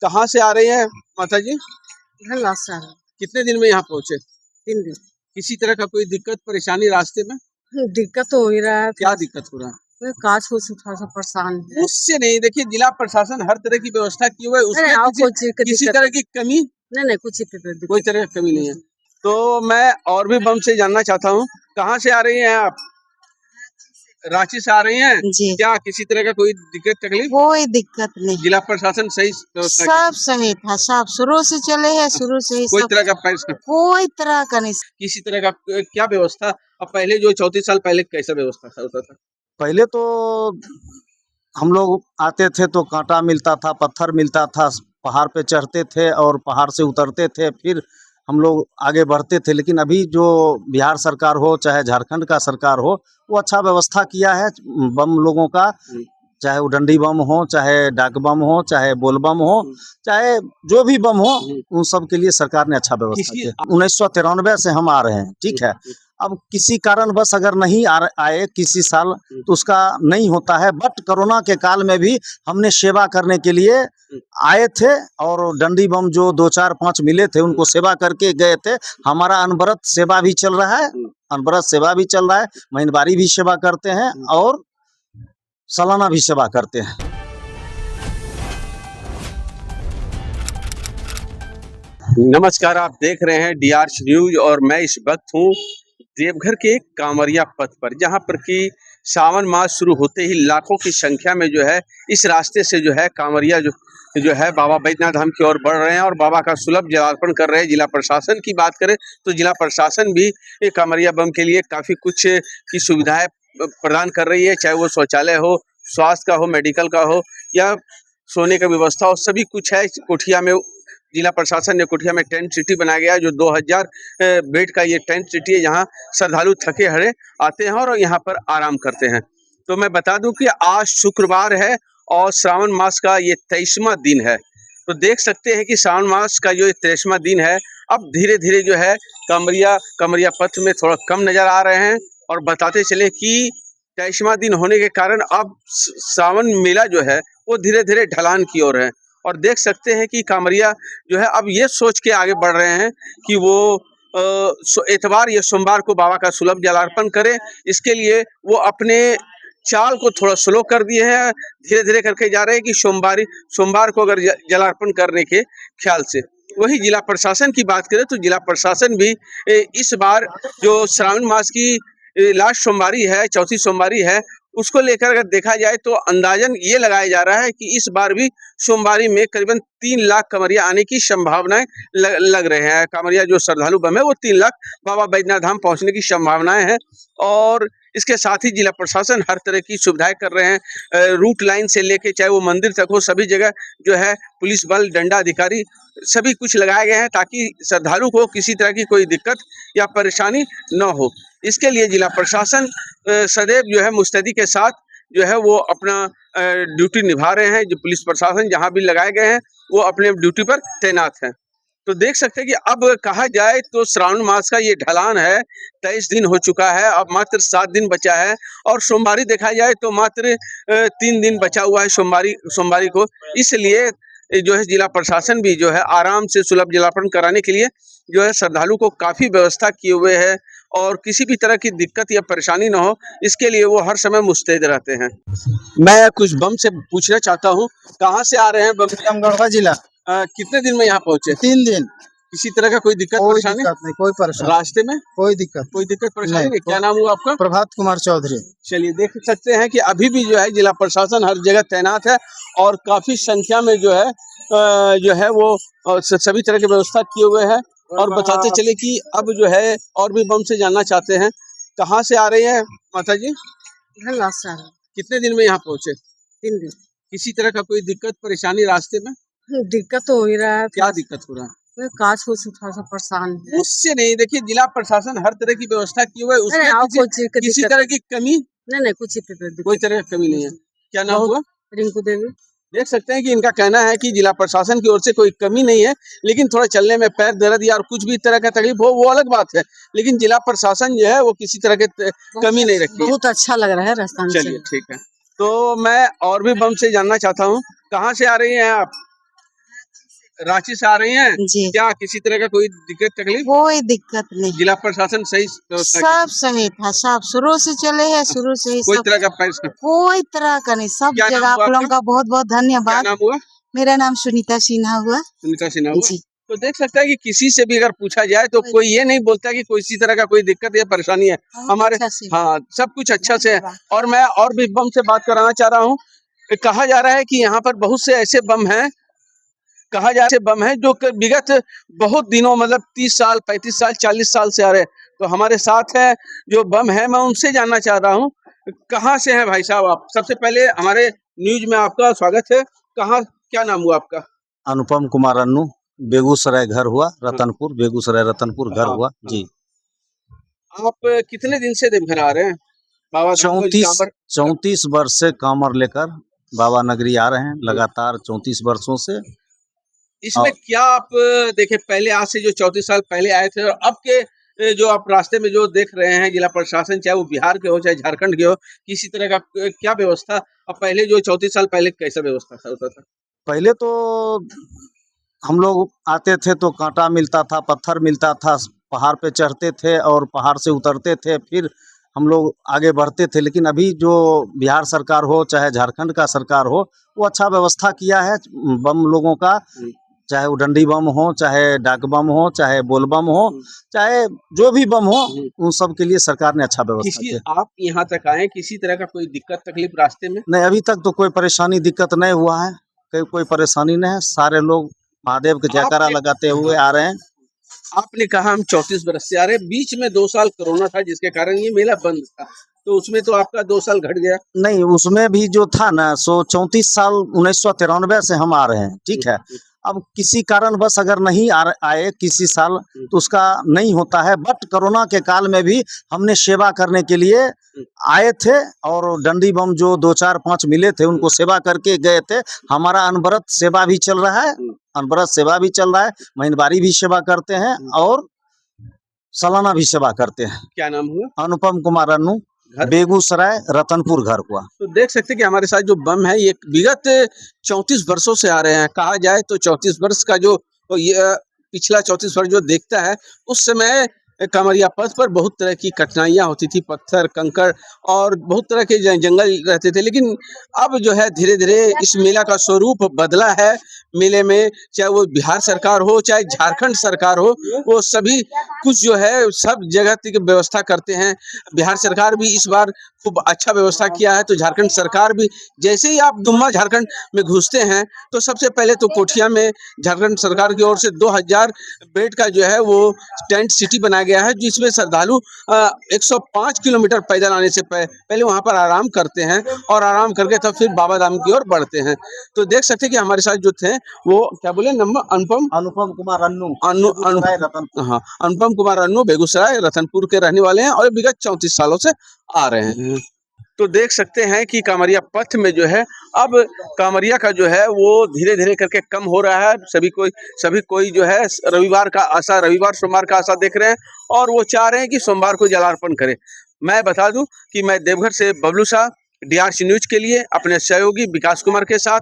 कहाँ से आ रही हैं माता जी? लासा है। कितने दिन में यहाँ पहुँचे? 3 दिन। किसी तरह का कोई दिक्कत परेशानी रास्ते में? दिक्कत तो हो ही रहा है। क्या दिक्कत हो रहा है? काज को से थोड़ा सा परेशान है। उससे नहीं, देखिए जिला प्रशासन हर तरह की व्यवस्था की हुई है, उसमें किसी तरह की कमी नहीं कुछ कोई तरह की कमी नहीं है। तो मैं और भी बम से जानना चाहता हूँ, कहाँ से आ रही हैं आप? रांची से आ रही हैं जी। क्या किसी तरह का कोई दिक्कत तकलीफ? कोई दिक्कत नहीं, जिला प्रशासन सही व्यवस्था सब सही था, सब शुरू से चले हैं, शुरू से ही कोई सब, तरह का पैसा कोई तरह का नहीं। किसी तरह का क्या व्यवस्था? और पहले जो 34 साल पहले कैसा व्यवस्था था होता था? पहले तो हम लोग आते थे तो कांटा मिलता था, पत्थर मिलता था, पहाड़ पे चढ़ते थे और पहाड़ से उतरते थे, फिर हम लोग आगे बढ़ते थे। लेकिन अभी जो बिहार सरकार हो चाहे झारखंड का सरकार हो, वो अच्छा व्यवस्था किया है बम लोगों का, चाहे वो डंडी बम हो, चाहे डाक बम हो, चाहे बोल बम हो, चाहे जो भी बम हो, उन सब के लिए सरकार ने अच्छा व्यवस्था किया। 1993 से हम आ रहे हैं, ठीक है। अब किसी कारणवश अगर नहीं आए किसी साल तो उसका नहीं होता है, बट कोरोना के काल में भी हमने सेवा करने के लिए आए थे और डंडी बम जो 2 4 5 मिले थे उनको सेवा करके गए थे। हमारा अनवरत सेवा भी चल रहा है, अनवरत सेवा भी चल रहा है, महीनवारी भी सेवा करते हैं और सालाना भी सेवा करते हैं। नमस्कार, आप देख रहे हैं DRC न्यूज और मैं इस वक्त हूँ देवघर के कांवरिया पथ पर, जहाँ पर कि सावन मास शुरू होते ही लाखों की संख्या में जो है इस रास्ते से जो है कांवरिया जो है बाबा बैद्यनाथ धाम की ओर बढ़ रहे हैं और बाबा का सुलभ जलार्पण कर रहे हैं। जिला प्रशासन की बात करें तो जिला प्रशासन भी कांवरिया बम के लिए काफ़ी कुछ की सुविधाएं प्रदान कर रही है, चाहे वो शौचालय हो, स्वास्थ्य का हो, मेडिकल का हो या सोने का व्यवस्था हो, सभी कुछ है। कोठिया में जिला प्रशासन ने कोठिया में टेंट सिटी बनाया गया है, जो 2000 बेड का ये टेंट सिटी है, जहाँ श्रद्धालु थके हारे आते हैं और यहाँ पर आराम करते हैं। तो मैं बता दूं कि आज शुक्रवार है और श्रावण मास का ये 23वां दिन है। तो देख सकते हैं कि श्रावण मास का जो 23वां दिन है, अब धीरे धीरे जो है कांवरिया पथ में थोड़ा कम नजर आ रहे हैं। और बताते चले कि 23वां दिन होने के कारण अब सावन मेला जो है वो धीरे धीरे ढलान की ओर है। और देख सकते हैं कि कांवरिया जो है अब ये सोच के आगे बढ़ रहे हैं कि वो इतवार या सोमवार को बाबा का सुलभ जलार्पण करें। इसके लिए वो अपने चाल को थोड़ा स्लो कर दिए हैं, धीरे धीरे करके जा रहे हैं कि सोमवार को अगर जलार्पण करने के ख्याल से। वही जिला प्रशासन की बात करें तो जिला प्रशासन भी इस बार जो श्रावण मास की लास्ट सोमवारी है, चौथी सोमवारी है, उसको लेकर अगर देखा जाए तो अंदाजन ये लगाया जा रहा है कि इस बार भी सोमवारी में करीबन 3 लाख कांवरिया आने की संभावनाएं लग रहे हैं। कांवरिया जो श्रद्धालु बम है वो 3 लाख बाबा बैद्यनाथ धाम पहुंचने की संभावनाएं हैं। और इसके साथ ही जिला प्रशासन हर तरह की सुविधाएं कर रहे हैं, रूट लाइन से लेके चाहे वो मंदिर तक हो, सभी जगह जो है पुलिस बल, डंडा अधिकारी सभी कुछ लगाए गए हैं ताकि श्रद्धालु को किसी तरह की कोई दिक्कत या परेशानी न हो। इसके लिए जिला प्रशासन सदैव जो है मुस्तैदी के साथ जो है वो अपना ड्यूटी निभा रहे हैं। जो पुलिस प्रशासन जहां भी लगाए गए हैं वो अपने ड्यूटी पर तैनात हैं। तो देख सकते हैं कि अब कहा जाए तो श्रावण मास का ये ढलान है, 23 दिन हो चुका है, अब मात्र 7 दिन बचा है और सोमवारी देखा जाए तो मात्र 3 दिन बचा हुआ है सोमवारी को। इसलिए जो है जिला प्रशासन भी जो है आराम से सुलभ जलार्पण कराने के लिए जो है श्रद्धालु को काफ़ी व्यवस्था किए हुए है और किसी भी तरह की दिक्कत या परेशानी ना हो, इसके लिए वो हर समय मुस्तैद रहते हैं। मैं कुछ बम से पूछना चाहता हूँ, कहाँ से आ रहे हैं बम? गढ़वा जिला। कितने दिन में यहाँ पहुँचे? 3 दिन। किसी तरह का कोई दिक्कत परेशानी? नहीं, कोई परेशानी रास्ते में कोई दिक्कत परेशानी नहीं। क्या नाम हुआ आपका? प्रभात कुमार चौधरी। चलिए, देख सकते हैं कि अभी भी जो है जिला प्रशासन हर जगह तैनात है और काफी संख्या में जो है वो सभी तरह की व्यवस्था किए हुए है। और बताते चले कि अब जो है और भी बम से जानना चाहते हैं, कहाँ से आ रही है माता जी? लासा है। कितने दिन में यहाँ पहुँचे? 3 दिन। किसी तरह का कोई दिक्कत परेशानी रास्ते में? दिक्कत तो हो ही रहा है। क्या दिक्कत हो रहा है? काज को से थोड़ा सा परेशान है। उससे नहीं, देखिए जिला प्रशासन हर तरह की व्यवस्था की हुई है, उसमें किसी तरह की कमी नहीं कुछ कोई तरह की कमी नहीं है। क्या नाम हुआ? रिंकू देवी। देख सकते हैं कि इनका कहना है कि जिला प्रशासन की ओर से कोई कमी नहीं है, लेकिन थोड़ा चलने में पैर दर्द या और कुछ भी तरह का तकलीफ हो वो अलग बात है, लेकिन जिला प्रशासन जो है वो किसी तरह की कमी नहीं रखती। बहुत अच्छा लग रहा है रास्ता में। चलिए ठीक है। तो मैं और भी बम से जानना चाहता हूँ, कहाँ से आ रही हैं आप? रांची से आ रही हैं? जी क्या किसी तरह का कोई दिक्कत तकलीफ? कोई दिक्कत नहीं, जिला प्रशासन सही व्यवस्था सब सही था, सब शुरू से चले हैं, शुरू से ही कोई सब, तरह का पैसा? कोई तरह का नहीं, सब क्या नाम जगह हुआ आप लोगों आपका? का बहुत बहुत क्या धन्यवाद। नाम हुआ? मेरा नाम सुनीता सिन्हा हुआ सुनीता सिन्हा हुआ। जी। तो देख सकता है कि किसी से भी अगर पूछा जाए तो कोई ये नहीं बोलता कि कोई इसी तरह का कोई दिक्कत या परेशानी है। हमारे अच्छा से। हाँ, सब कुछ अच्छा से है। और मैं और भी बम से बात कराना चाह रहा हूँ। कहा जा रहा है कि यहाँ पर बहुत से ऐसे बम हैं, कहा जा ऐसे बम हैं जो कि विगत बहुत दिनों मतलब 30 साल, 35 साल, 40 साल से आ रहे हैं। तो हमारे साथ है जो बम है, मैं उनसे जानना चाह रहा हूँ, कहाँ से हैं भाई साहब आप? सबसे पहले हमारे न्यूज में आपका स्वागत है। कहाँ, क्या नाम हुआ आपका? अनुपम कुमार अन्नू, बेगूसराय घर हुआ, रतनपुर, बेगूसराय रतनपुर घर हाँ, हुआ हाँ। जी। आप कितने दिन से देवघर आ रहे हैं? बाबा धाम को 34 कांवड़- 34 वर्ष से कांवर लेकर बाबा नगरी आ रहे हैं, लगातार 34 वर्षों से। इसमें और क्या आप देखे पहले आज से जो 34 साल पहले आए थे और अब के जो आप रास्ते में जो देख रहे हैं जिला प्रशासन, चाहे वो बिहार के हो चाहे झारखंड के हो, किसी तरह का क्या व्यवस्था, और पहले जो 34 साल पहले कैसा व्यवस्था था होता था? पहले तो हम लोग आते थे तो कांटा मिलता था, पत्थर मिलता था, पहाड़ पे चढ़ते थे और पहाड़ से उतरते थे, फिर हम लोग आगे बढ़ते थे। लेकिन अभी जो बिहार सरकार हो चाहे झारखंड का सरकार हो, वो अच्छा व्यवस्था किया है बम लोगों का, चाहे वो डंडी बम हो, चाहे डाक बम हो, चाहे बोल बम हो, चाहे जो भी बम हो, उन सब के लिए सरकार ने अच्छा व्यवस्था किसी किया। आप यहाँ तक आए, किसी तरह का कोई दिक्कत तकलीफ रास्ते में? नहीं, अभी तक तो कोई परेशानी दिक्कत नहीं हुआ है, कोई परेशानी नहीं है। सारे लोग महादेव के जयकारा आपने लगाते हुए आ रहे हैं। आपने कहा हम 34 बरस से आ रहे हैं, बीच में 2 साल कोरोना था जिसके कारण ये मेला बंद था, तो उसमें तो आपका 2 साल घट गया। नहीं, उसमें भी जो था ना, सो 34 साल 1993 से हम आ रहे हैं, ठीक है। अब किसी कारणवश अगर नहीं आए किसी साल तो उसका नहीं होता है, बट कोरोना के काल में भी हमने सेवा करने के लिए आए थे और डंडी बम जो 2 4 5 मिले थे उनको सेवा करके गए थे। हमारा अनवरत सेवा भी चल रहा है, अनवरत सेवा भी चल रहा है, महीनवारी भी सेवा करते हैं और सालाना भी सेवा करते हैं। क्या नाम हुआ? अनुपम कुमार अन्नू, घर? बेगूसराय रतनपुर घर हुआ। तो देख सकते हैं कि हमारे साथ जो बम है ये विगत 34 वर्षों से आ रहे हैं। कहा जाए तो 34 वर्ष का जो तो ये पिछला 34 वर्ष जो देखता है, उस समय कांवरिया पथ पर बहुत तरह की कठिनाइयाँ होती थी, पत्थर, कंकड़ और बहुत तरह के जंगल रहते थे। लेकिन अब जो है धीरे-धीरे इस मेला का स्वरूप बदला है। मेले में चाहे वो बिहार सरकार हो, चाहे झारखंड सरकार हो, वो सभी कुछ जो है सब जगह की व्यवस्था करते हैं। बिहार सरकार भी इस बार खूब अच्छा व्यवस्था किया है, तो झारखंड सरकार भी, जैसे ही आप दुम्मा झारखंड में घुसते हैं तो सबसे पहले तो कोठिया में झारखंड सरकार की ओर से 2000 बेड का जो है वो टेंट सिटी बनाया गया है, जिसमें श्रद्धालु 105 किलोमीटर पैदल आने से पहले वहां पर आराम करते हैं और आराम करके तब फिर बाबा धाम की ओर बढ़ते हैं। तो देख सकते हैं कि हमारे साथ जो थे वो क्या बोले, नंबर अनुपम कुमार अन्नू, बेगूसराय रतनपुर। हाँ, अनुपम कुमार अन्नू बेगूसराय रतनपुर के रहने वाले हैं और विगत 34 सालों से आ रहे हैं। तो देख सकते हैं कि कांवरिया पथ में जो है अब कांवरिया का जो है वो धीरे-धीरे करके कम हो रहा है। सभी कोई जो है रविवार का आशा, रविवार सोमवार का आशा देख रहे हैं और वो चाह रहे हैं कि सोमवार को जलार्पण करें। मैं बता दूं कि मैं देवघर से बबलू शाह, डीआरसी न्यूज के लिए अपने सहयोगी विकास कुमार के साथ